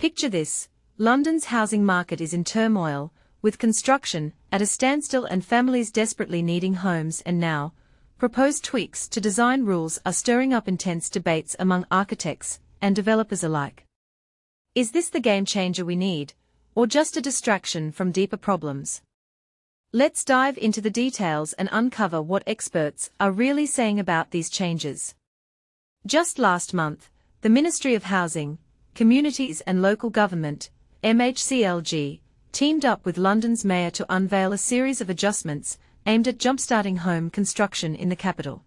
Picture this: London's housing market is in turmoil, with construction at a standstill and families desperately needing homes, and now, proposed tweaks to design rules are stirring up intense debates among architects and developers alike. Is this the game changer we need, or just a distraction from deeper problems? Let's dive into the details and uncover what experts are really saying about these changes. Just last month, the Ministry of Housing, Communities and Local Government, MHCLG, teamed up with London's mayor to unveil a series of adjustments aimed at jumpstarting home construction in the capital.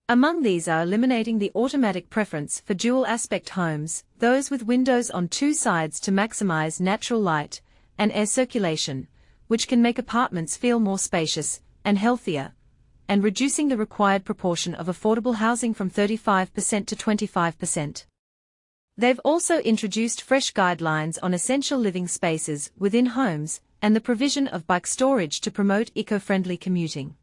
Among these are eliminating the automatic preference for dual-aspect homes, those with windows on two sides to maximize natural light and air circulation, which can make apartments feel more spacious and healthier, and reducing the required proportion of affordable housing from 35% to 25%. They've also introduced fresh guidelines on essential living spaces within homes and the provision of bike storage to promote eco-friendly commuting.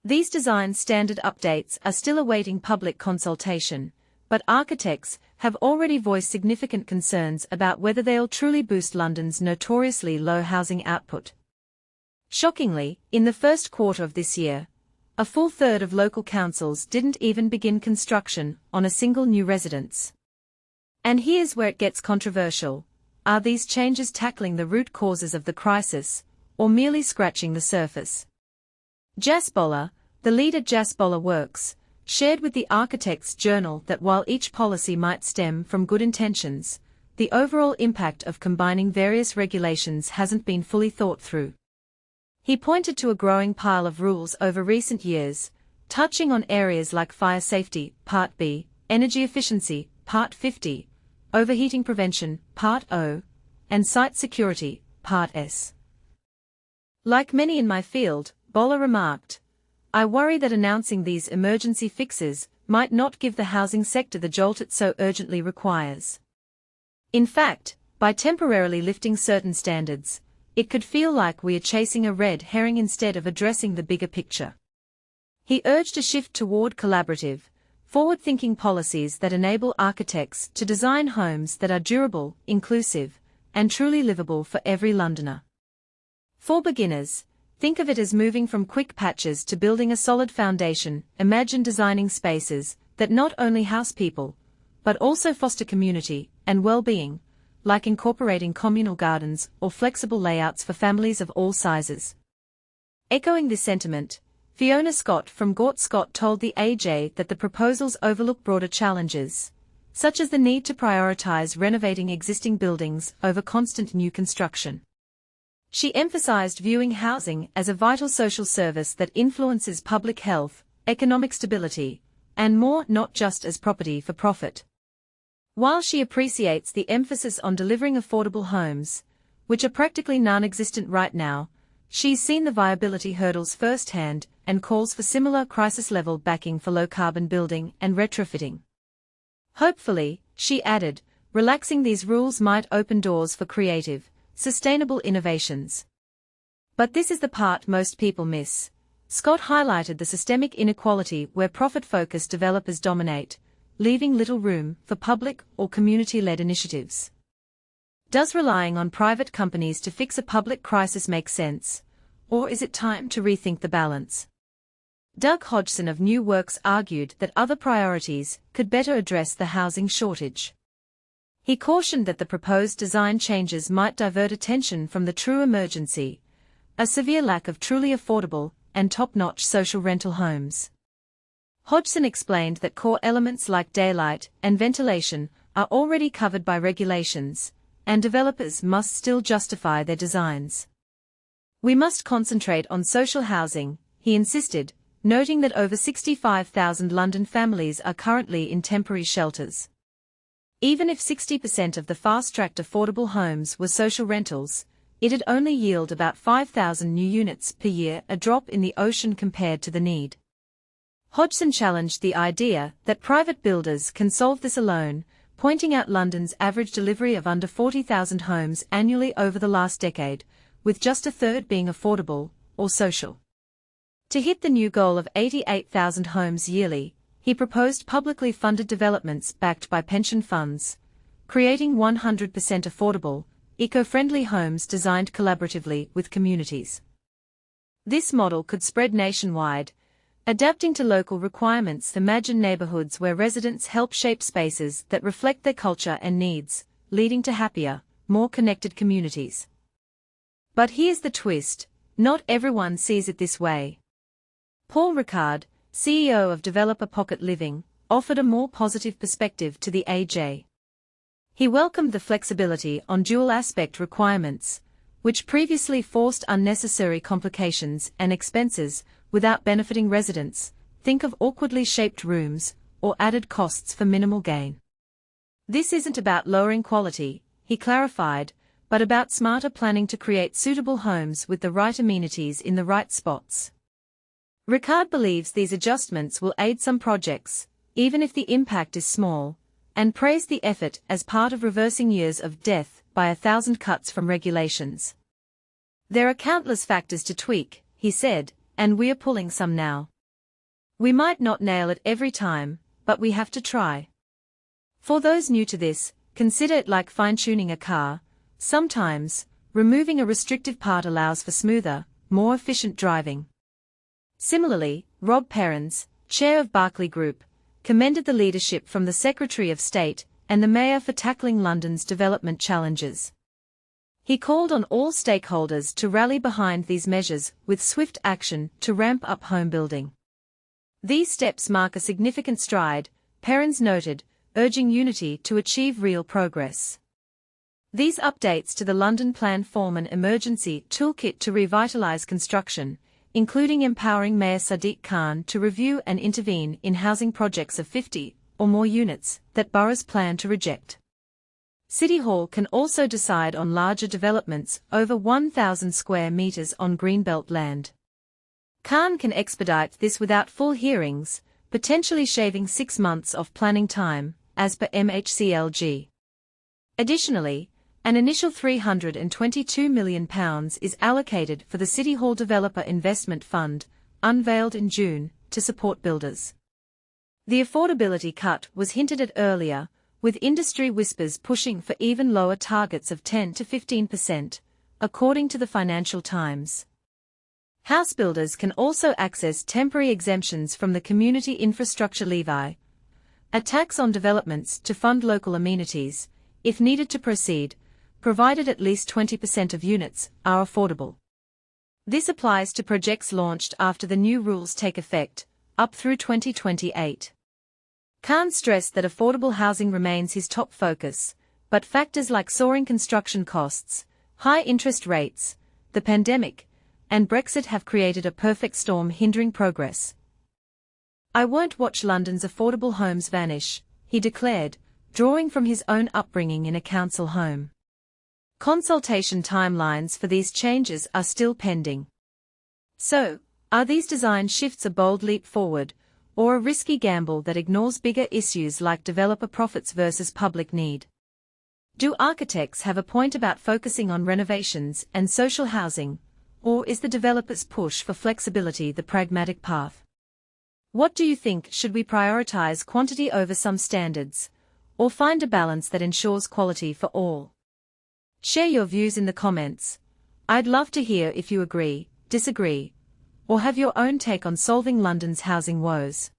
These design standard updates are still awaiting public consultation, but architects have already voiced significant concerns about whether they'll truly boost London's notoriously low housing output. Shockingly, in the first quarter of this year, a full third of local councils didn't even begin construction on a single new residence. And here's where it gets controversial: are these changes tackling the root causes of the crisis, or merely scratching the surface? Jasbolla, the lead at Jasbolla Works, shared with the Architects Journal that while each policy might stem from good intentions, the overall impact of combining various regulations hasn't been fully thought through. He pointed to a growing pile of rules over recent years, touching on areas like fire safety, Part B, energy efficiency, Part 50, overheating prevention, Part O, and site security, Part S. Like many in my field, Bolla remarked, "I worry that announcing these emergency fixes might not give the housing sector the jolt it so urgently requires. In fact, by temporarily lifting certain standards, it could feel like we are chasing a red herring instead of addressing the bigger picture." He urged a shift toward collaborative, forward-thinking policies that enable architects to design homes that are durable, inclusive, and truly livable for every Londoner. For beginners, think of it as moving from quick patches to building a solid foundation. Imagine designing spaces that not only house people, but also foster community and well-being, like incorporating communal gardens or flexible layouts for families of all sizes. Echoing this sentiment, Fiona Scott from Gort Scott told the AJ that the proposals overlook broader challenges, such as the need to prioritize renovating existing buildings over constant new construction. She emphasized viewing housing as a vital social service that influences public health, economic stability, and more, not just as property for profit. While she appreciates the emphasis on delivering affordable homes, which are practically non-existent right now, she's seen the viability hurdles firsthand and calls for similar crisis-level backing for low-carbon building and retrofitting. Hopefully, she added, relaxing these rules might open doors for creative, sustainable innovations. But this is the part most people miss. Scott highlighted the systemic inequality where profit-focused developers dominate, leaving little room for public or community-led initiatives. Does relying on private companies to fix a public crisis make sense, or is it time to rethink the balance? Doug Hodgson of New Works argued that other priorities could better address the housing shortage. He cautioned that the proposed design changes might divert attention from the true emergency, a severe lack of truly affordable and top-notch social rental homes. Hodgson explained that core elements like daylight and ventilation are already covered by regulations, and developers must still justify their designs. "We must concentrate on social housing," he insisted, noting that over 65,000 London families are currently in temporary shelters. Even if 60% of the fast-tracked affordable homes were social rentals, it'd only yield about 5,000 new units per year, a drop in the ocean compared to the need. Hodgson challenged the idea that private builders can solve this alone, pointing out London's average delivery of under 40,000 homes annually over the last decade, with just a third being affordable or social. To hit the new goal of 88,000 homes yearly, he proposed publicly funded developments backed by pension funds, creating 100% affordable, eco-friendly homes designed collaboratively with communities. This model could spread nationwide, adapting to local requirements. Imagine neighborhoods where residents help shape spaces that reflect their culture and needs, leading to happier, more connected communities. But here's the twist: not everyone sees it this way. Paul Ricard, CEO of developer Pocket Living, offered a more positive perspective to the AJ. He welcomed the flexibility on dual-aspect requirements, which previously forced unnecessary complications and expenses without benefiting residents. Think of awkwardly shaped rooms or added costs for minimal gain. This isn't about lowering quality, he clarified, but about smarter planning to create suitable homes with the right amenities in the right spots. Ricard believes these adjustments will aid some projects, even if the impact is small, and praised the effort as part of reversing years of death by 1,000 cuts from regulations. There are countless factors to tweak, he said, and we're pulling some now. We might not nail it every time, but we have to try. For those new to this, consider it like fine-tuning a car. Sometimes, removing a restrictive part allows for smoother, more efficient driving. Similarly, Rob Perrins, chair of Barclay Group, commended the leadership from the Secretary of State and the Mayor for tackling London's development challenges. He called on all stakeholders to rally behind these measures with swift action to ramp up home building. These steps mark a significant stride, Perrins noted, urging unity to achieve real progress. These updates to the London Plan form an emergency toolkit to revitalise construction, including empowering Mayor Sadiq Khan to review and intervene in housing projects of 50 or more units that boroughs plan to reject. City Hall can also decide on larger developments over 1,000 square metres on Greenbelt land. Khan can expedite this without full hearings, potentially shaving 6 months of planning time, as per MHCLG. Additionally, an initial £322 million is allocated for the City Hall Developer Investment Fund, unveiled in June, to support builders. The affordability cut was hinted at earlier, with industry whispers pushing for even lower targets of 10 to 15%, according to the Financial Times. House builders can also access temporary exemptions from the Community Infrastructure Levy, a tax on developments to fund local amenities, if needed to proceed, provided at least 20% of units are affordable. This applies to projects launched after the new rules take effect, up through 2028. Khan stressed that affordable housing remains his top focus, but factors like soaring construction costs, high interest rates, the pandemic, and Brexit have created a perfect storm hindering progress. "I won't watch London's affordable homes vanish," he declared, drawing from his own upbringing in a council home. Consultation timelines for these changes are still pending. So, are these design shifts a bold leap forward, or a risky gamble that ignores bigger issues like developer profits versus public need? Do architects have a point about focusing on renovations and social housing, or is the developer's push for flexibility the pragmatic path? What do you think? Should we prioritize quantity over some standards, or find a balance that ensures quality for all? Share your views in the comments. I'd love to hear if you agree, disagree, or have your own take on solving London's housing woes.